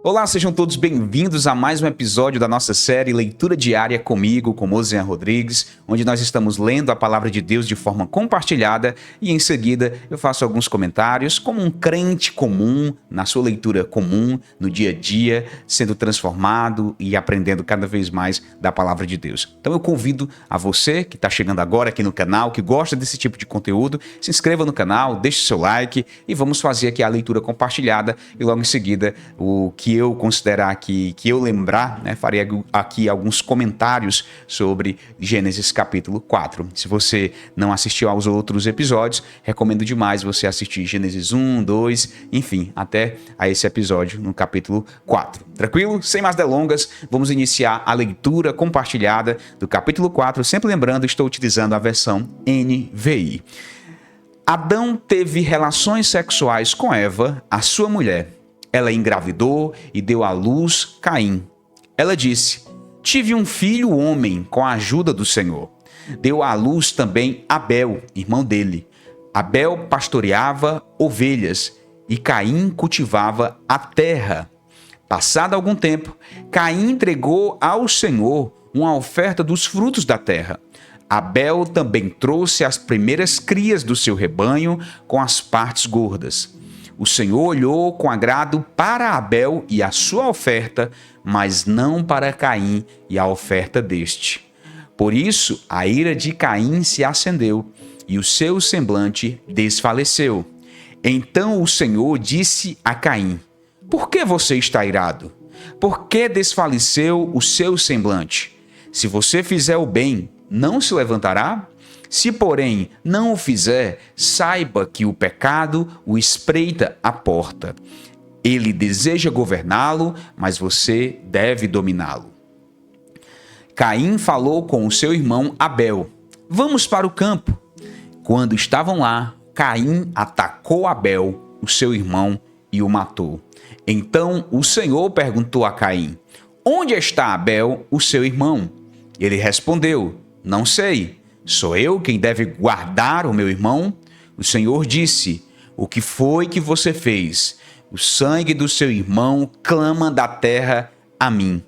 Olá, sejam todos bem-vindos a mais um episódio da nossa série Leitura Diária comigo, com Mozian Rodrigues, onde nós estamos lendo a Palavra de Deus de forma compartilhada e em seguida eu faço alguns comentários como um crente comum, na sua leitura comum, no dia a dia, sendo transformado e aprendendo cada vez mais da Palavra de Deus. Então eu convido a você que está chegando agora aqui no canal, que gosta desse tipo de conteúdo, se inscreva no canal, deixe seu like e vamos fazer aqui a leitura compartilhada e logo em seguida o que eu considerar aqui, que eu lembrar, farei aqui alguns comentários sobre Gênesis capítulo 4. Se você não assistiu aos outros episódios, recomendo demais você assistir Gênesis 1, 2, enfim, até a esse episódio no capítulo 4. Tranquilo? Sem mais delongas, vamos iniciar a leitura compartilhada do capítulo 4. Sempre lembrando, estou utilizando a versão NVI. Adão teve relações sexuais com Eva, a sua mulher. Ela engravidou e deu à luz Caim. Ela disse: tive um filho homem com a ajuda do Senhor. Deu à luz também Abel, irmão dele. Abel pastoreava ovelhas e Caim cultivava a terra. Passado algum tempo, Caim entregou ao Senhor uma oferta dos frutos da terra. Abel também trouxe as primeiras crias do seu rebanho com as partes gordas. O Senhor olhou com agrado para Abel e a sua oferta, mas não para Caim e a oferta deste. Por isso, a ira de Caim se acendeu e o seu semblante desfaleceu. Então o Senhor disse a Caim: por que você está irado? Por que desfaleceu o seu semblante? Se você fizer o bem, não se levantará? Se, porém, não o fizer, saiba que o pecado o espreita à porta. Ele deseja governá-lo, mas você deve dominá-lo. Caim falou com o seu irmão Abel: vamos para o campo. Quando estavam lá, Caim atacou Abel, o seu irmão, e o matou. Então o Senhor perguntou a Caim: onde está Abel, o seu irmão? Ele respondeu: não sei. Sou eu quem deve guardar o meu irmão? O Senhor disse: o que foi que você fez? O sangue do seu irmão clama da terra a mim.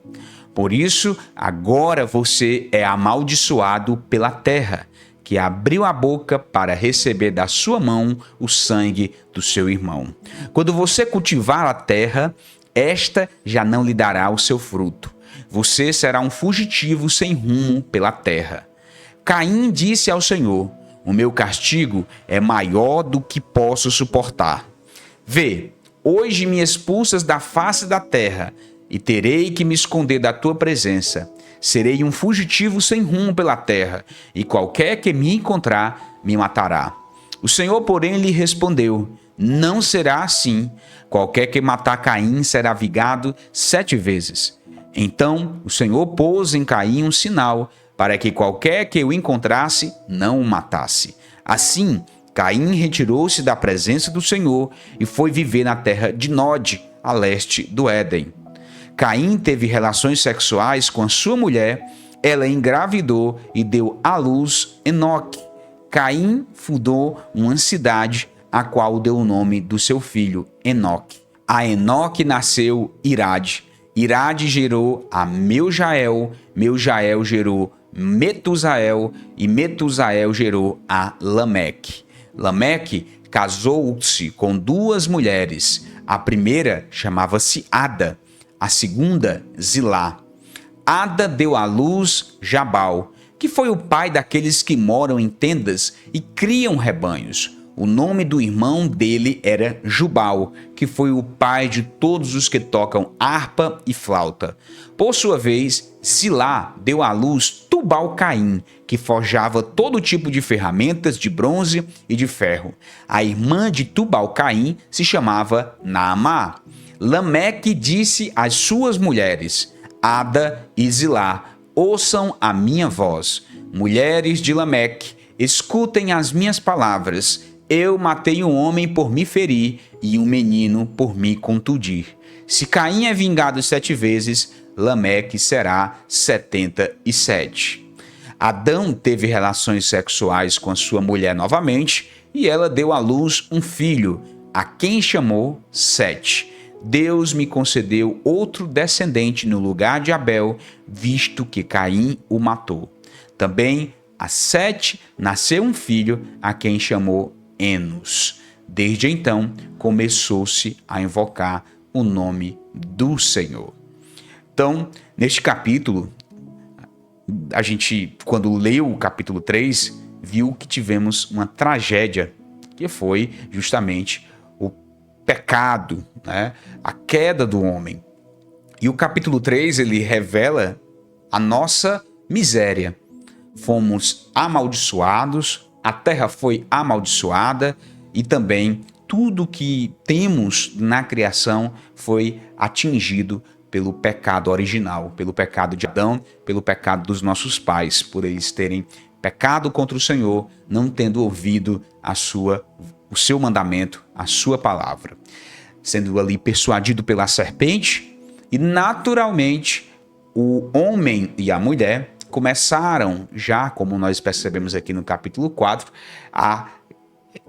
Por isso, agora você é amaldiçoado pela terra, que abriu a boca para receber da sua mão o sangue do seu irmão. Quando você cultivar a terra, esta já não lhe dará o seu fruto. Você será um fugitivo sem rumo pela terra. Caim disse ao Senhor: o meu castigo é maior do que posso suportar. Vê, hoje me expulsas da face da terra, e terei que me esconder da tua presença. Serei um fugitivo sem rumo pela terra, e qualquer que me encontrar me matará. O Senhor, porém, lhe respondeu: não será assim. Qualquer que matar Caim será vigado 7 vezes. Então o Senhor pôs em Caim um sinal, para que qualquer que o encontrasse não o matasse. Assim, Caim retirou-se da presença do Senhor e foi viver na terra de Nod, a leste do Éden. Caim teve relações sexuais com a sua mulher, ela engravidou e deu à luz Enoque. Caim fundou uma cidade, a qual deu o nome do seu filho, Enoque. A Enoque nasceu Irade. Irade gerou a Meujael, Meujael gerou Metusael e Metusael gerou a Lameque. Lameque casou-se com 2 mulheres. A primeira chamava-se Ada, a segunda Zilá. Ada deu à luz Jabal, que foi o pai daqueles que moram em tendas e criam rebanhos. O nome do irmão dele era Jubal, que foi o pai de todos os que tocam harpa e flauta. Por sua vez, Zilá deu à luz Tubal-Caim, que forjava todo tipo de ferramentas de bronze e de ferro. A irmã de Tubal-Caim se chamava Naamá. Lameque disse às suas mulheres, Ada e Zilá: ouçam a minha voz. Mulheres de Lameque, escutem as minhas palavras. Eu matei um homem por me ferir e um menino por me contundir. Se Caim é vingado 7 vezes, Lameque será 77. Adão teve relações sexuais com a sua mulher novamente e ela deu à luz um filho, a quem chamou Sete. Deus me concedeu outro descendente no lugar de Abel, visto que Caim o matou. Também a Sete nasceu um filho, a quem chamou Enos. Desde então, começou-se a invocar o nome do Senhor. Então, neste capítulo, a gente, quando leu o capítulo 3, viu que tivemos uma tragédia, que foi justamente o pecado, né? A queda do homem. E o capítulo 3, ele revela a nossa miséria. Fomos amaldiçoados, a terra foi amaldiçoada e também tudo que temos na criação foi atingido pelo pecado original, pelo pecado de Adão, pelo pecado dos nossos pais, por eles terem pecado contra o Senhor, não tendo ouvido o seu mandamento, a sua palavra. Sendo ali persuadido pela serpente, e naturalmente o homem e a mulher começaram já, como nós percebemos aqui no capítulo 4, a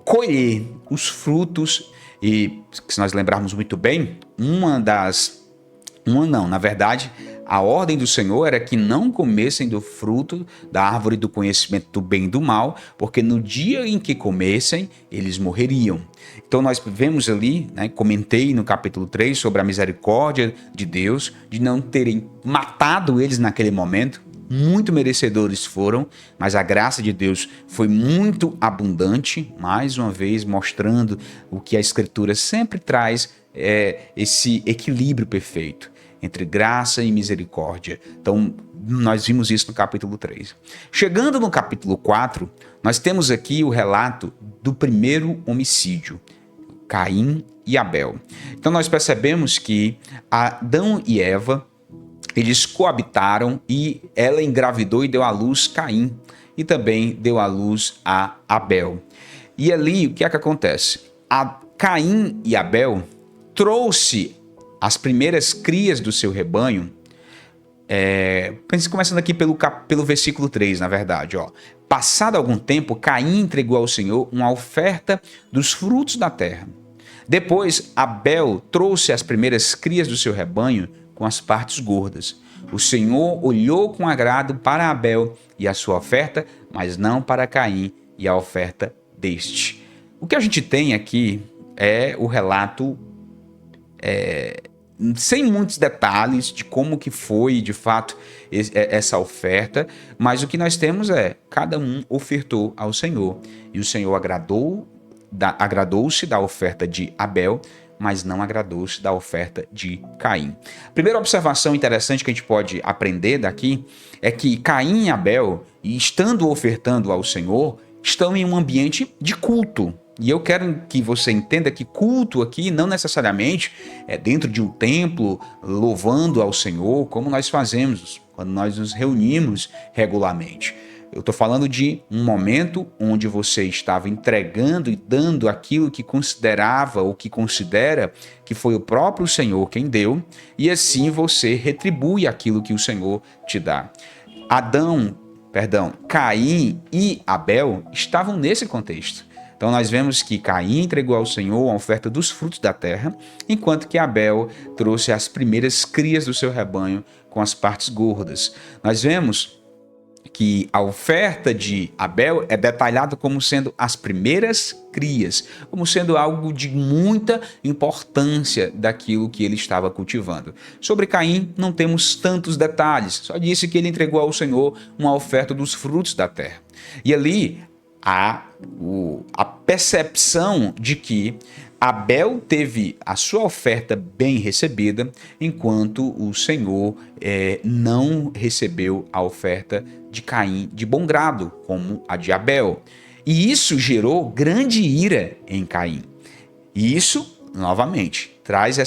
colher os frutos. E se nós lembrarmos muito bem, na verdade, a ordem do Senhor era que não comessem do fruto da árvore do conhecimento do bem e do mal, porque no dia em que comessem, eles morreriam. Então nós vemos ali, né, comentei no capítulo 3 sobre a misericórdia de Deus, de não terem matado eles naquele momento. Muito merecedores foram, mas a graça de Deus foi muito abundante, mais uma vez mostrando o que a Escritura sempre traz, esse equilíbrio perfeito entre graça e misericórdia. Então, nós vimos isso no capítulo 3. Chegando no capítulo 4, nós temos aqui o relato do primeiro homicídio, Caim e Abel. Então, nós percebemos que Adão e Eva, eles coabitaram e ela engravidou e deu à luz Caim e também deu à luz a Abel. E ali, o que é que acontece? Caim e Abel trouxe as primeiras crias do seu rebanho, começando aqui pelo versículo 3, na verdade. Passado algum tempo, Caim entregou ao Senhor uma oferta dos frutos da terra. Depois, Abel trouxe as primeiras crias do seu rebanho com as partes gordas. O Senhor olhou com agrado para Abel e a sua oferta, mas não para Caim e a oferta deste. O que a gente tem aqui é o relato sem muitos detalhes de como que foi, de fato, essa oferta, mas o que nós temos cada um ofertou ao Senhor, e o Senhor agradou-se da oferta de Abel, mas não agradou-se da oferta de Caim. A primeira observação interessante que a gente pode aprender daqui é que Caim e Abel, estando ofertando ao Senhor, estão em um ambiente de culto. E eu quero que você entenda que culto aqui não necessariamente é dentro de um templo louvando ao Senhor, como nós fazemos quando nós nos reunimos regularmente. Eu estou falando de um momento onde você estava entregando e dando aquilo que considerava ou que considera que foi o próprio Senhor quem deu, e assim você retribui aquilo que o Senhor te dá. Caim e Abel estavam nesse contexto. Então nós vemos que Caim entregou ao Senhor a oferta dos frutos da terra, enquanto que Abel trouxe as primeiras crias do seu rebanho com as partes gordas. Nós vemos que a oferta de Abel é detalhada como sendo as primeiras crias, como sendo algo de muita importância daquilo que ele estava cultivando. Sobre Caim não temos tantos detalhes, só disse que ele entregou ao Senhor uma oferta dos frutos da terra. E ali há a percepção de que Abel teve a sua oferta bem recebida, enquanto o Senhor não recebeu a oferta de Caim de bom grado, como a de Abel. E isso gerou grande ira em Caim. E isso, novamente, traz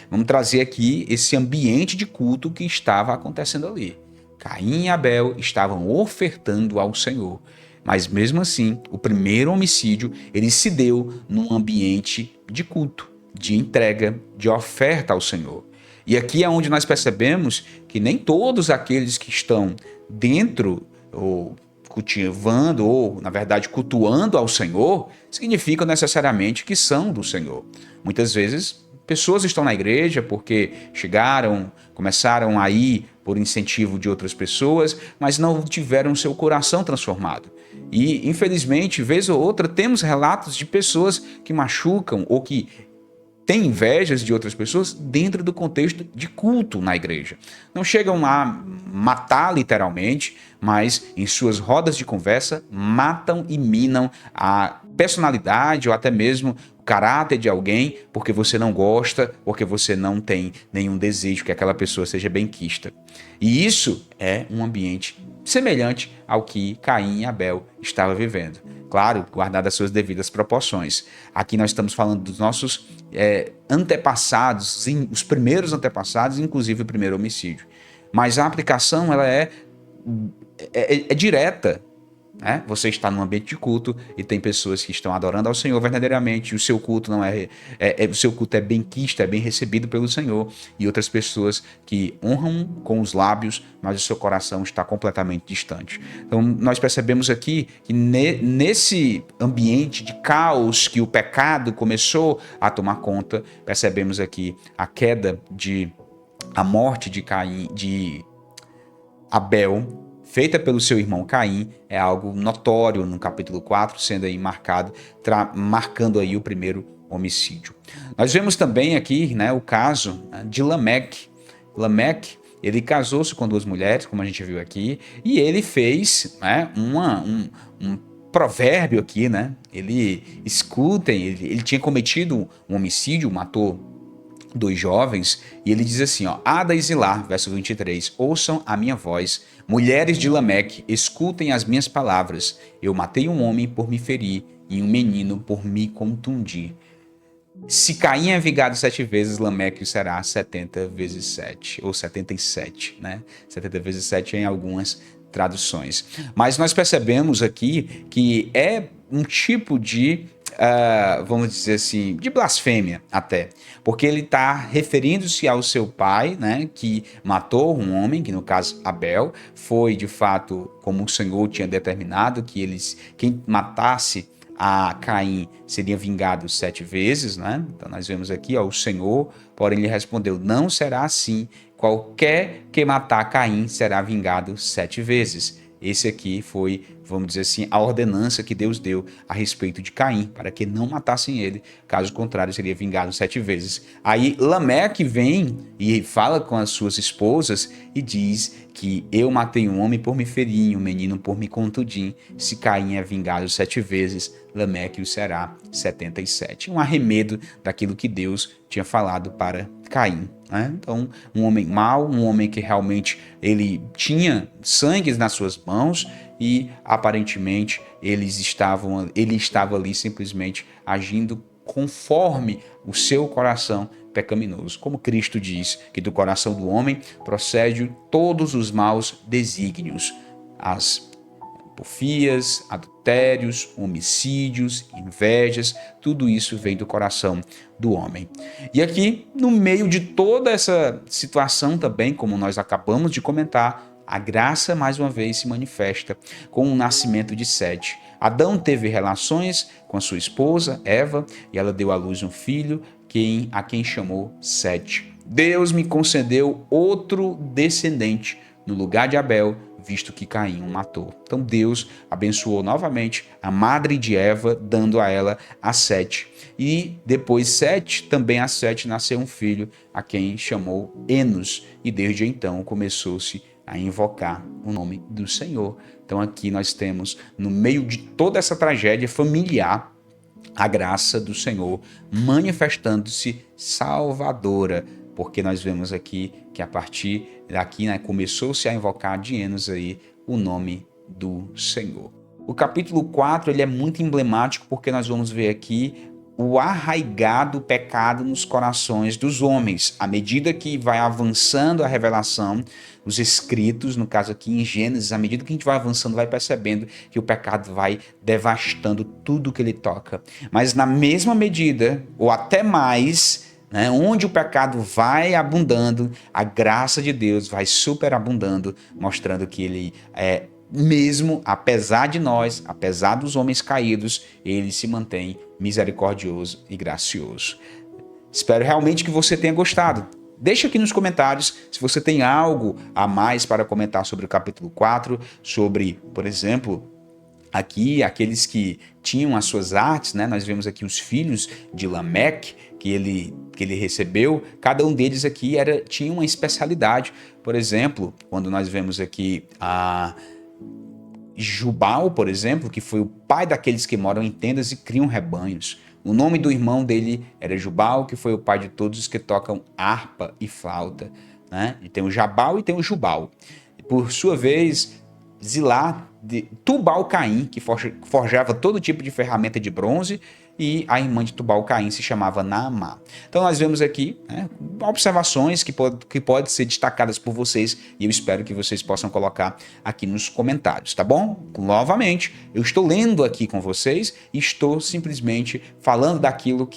vamos trazer aqui esse ambiente de culto que estava acontecendo ali. Caim e Abel estavam ofertando ao Senhor. Mas mesmo assim, o primeiro homicídio, ele se deu num ambiente de culto, de entrega, de oferta ao Senhor. E aqui é onde nós percebemos que nem todos aqueles que estão dentro, ou cultivando, ou na verdade cultuando ao Senhor, significam necessariamente que são do Senhor. Muitas vezes pessoas estão na igreja porque chegaram, começaram a ir por incentivo de outras pessoas, mas não tiveram seu coração transformado. E, infelizmente, vez ou outra, temos relatos de pessoas que machucam ou que têm invejas de outras pessoas dentro do contexto de culto na igreja. Não chegam a matar literalmente, mas em suas rodas de conversa matam e minam a personalidade ou até mesmo o caráter de alguém porque você não gosta, porque você não tem nenhum desejo que aquela pessoa seja benquista. E isso é um ambiente semelhante ao que Caim e Abel estavam vivendo. Claro, guardado as suas devidas proporções. Aqui nós estamos falando dos nossos antepassados, os primeiros antepassados, inclusive o primeiro homicídio. Mas a aplicação ela é direta. Você está num ambiente de culto e tem pessoas que estão adorando ao Senhor verdadeiramente, e o seu culto não o seu culto é benquisto, é bem recebido pelo Senhor, e outras pessoas que honram com os lábios, mas o seu coração está completamente distante. Então nós percebemos aqui que nesse ambiente de caos que o pecado começou a tomar conta, percebemos aqui a morte de Caim, de Abel, feita pelo seu irmão Caim, é algo notório no capítulo 4, sendo aí marcando aí o primeiro homicídio. Nós vemos também aqui, o caso de Lameque. Lameque, ele casou-se com 2 mulheres, como a gente viu aqui, e ele fez um provérbio aqui, ele tinha cometido um homicídio, matou 2 jovens, e ele diz assim, Ada e Zilá, verso 23, ouçam a minha voz, mulheres de Lameque, escutem as minhas palavras, eu matei um homem por me ferir, e um menino por me contundir. Se Caim é vingado 7 vezes, Lameque será 70 vezes 7, ou 77, 70 vezes 7 em algumas traduções. Mas nós percebemos aqui que é um tipo de vamos dizer assim, de blasfêmia até, porque ele está referindo-se ao seu pai, que matou um homem, que no caso Abel, foi de fato como o Senhor tinha determinado, que quem matasse a Caim seria vingado 7 vezes, Então nós vemos aqui, o Senhor, porém ele respondeu, não será assim, qualquer que matar Caim será vingado 7 vezes. Esse aqui foi, vamos dizer assim, a ordenança que Deus deu a respeito de Caim, para que não matassem ele, caso contrário seria vingado 7 vezes. Aí Lameque vem e fala com as suas esposas e diz que eu matei um homem por me ferir, um menino por me contundir. Se Caim é vingado 7 vezes, Lameque o será 77. Um arremedo daquilo que Deus tinha falado para Caim. Então, um homem mau, um homem que realmente ele tinha sangue nas suas mãos e aparentemente ele estava ali simplesmente agindo conforme o seu coração pecaminoso. Como Cristo diz que do coração do homem procede todos os maus desígnios, as porfias, adultérios, homicídios, invejas, tudo isso vem do coração do homem. E aqui, no meio de toda essa situação também, como nós acabamos de comentar, a graça mais uma vez se manifesta com o nascimento de Sete. Adão teve relações com a sua esposa, Eva, e ela deu à luz um filho, a quem chamou Sete. Deus me concedeu outro descendente no lugar de Abel, visto que Caim o matou. Então Deus abençoou novamente a madre de Eva, dando a ela a Sete. E depois também a Sete nasceu um filho, a quem chamou Enos. E desde então começou-se a invocar o nome do Senhor. Então aqui nós temos, no meio de toda essa tragédia familiar, a graça do Senhor manifestando-se salvadora, porque nós vemos aqui que a partir daqui começou-se a invocar de Enos aí o nome do Senhor. O capítulo 4 ele é muito emblemático porque nós vamos ver aqui o arraigado pecado nos corações dos homens. À medida que vai avançando a revelação, os escritos, no caso aqui em Gênesis, à medida que a gente vai avançando, vai percebendo que o pecado vai devastando tudo que ele toca. Mas na mesma medida, ou até mais, onde o pecado vai abundando, a graça de Deus vai superabundando, mostrando que ele mesmo apesar de nós, apesar dos homens caídos, ele se mantém misericordioso e gracioso. Espero realmente que você tenha gostado. Deixa aqui nos comentários se você tem algo a mais para comentar sobre o capítulo 4, sobre, por exemplo, aqui aqueles que tinham as suas artes, né? Nós vemos aqui os filhos de Lameque que ele recebeu, cada um deles aqui tinha uma especialidade. Por exemplo, quando nós vemos aqui a Jubal, por exemplo, que foi o pai daqueles que moram em tendas e criam rebanhos. O nome do irmão dele era Jubal, que foi o pai de todos os que tocam harpa e flauta, né? E tem o Jabal e tem o Jubal. Por sua vez, Zilá de Tubal-Caim, que forjava todo tipo de ferramenta de bronze, e a irmã de Tubal-Caim se chamava Naamá. Então nós vemos aqui, né, observações que podem ser destacadas por vocês, e eu espero que vocês possam colocar aqui nos comentários, tá bom? Novamente, eu estou lendo aqui com vocês e estou simplesmente falando daquilo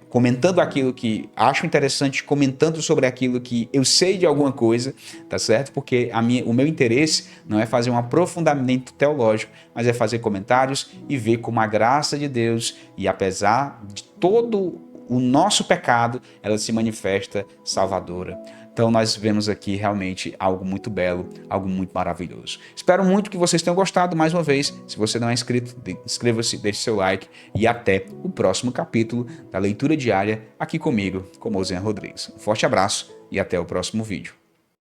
comentando aquilo que acho interessante, comentando sobre aquilo que eu sei de alguma coisa, tá certo? Porque o meu interesse não é fazer um aprofundamento teológico, mas é fazer comentários e ver como a graça de Deus, e apesar de todo o nosso pecado, ela se manifesta salvadora. Então nós vemos aqui realmente algo muito belo, algo muito maravilhoso. Espero muito que vocês tenham gostado mais uma vez. Se você não é inscrito, inscreva-se, deixe seu like e até o próximo capítulo da leitura diária aqui comigo, com Moisés Rodrigues. Um forte abraço e até o próximo vídeo.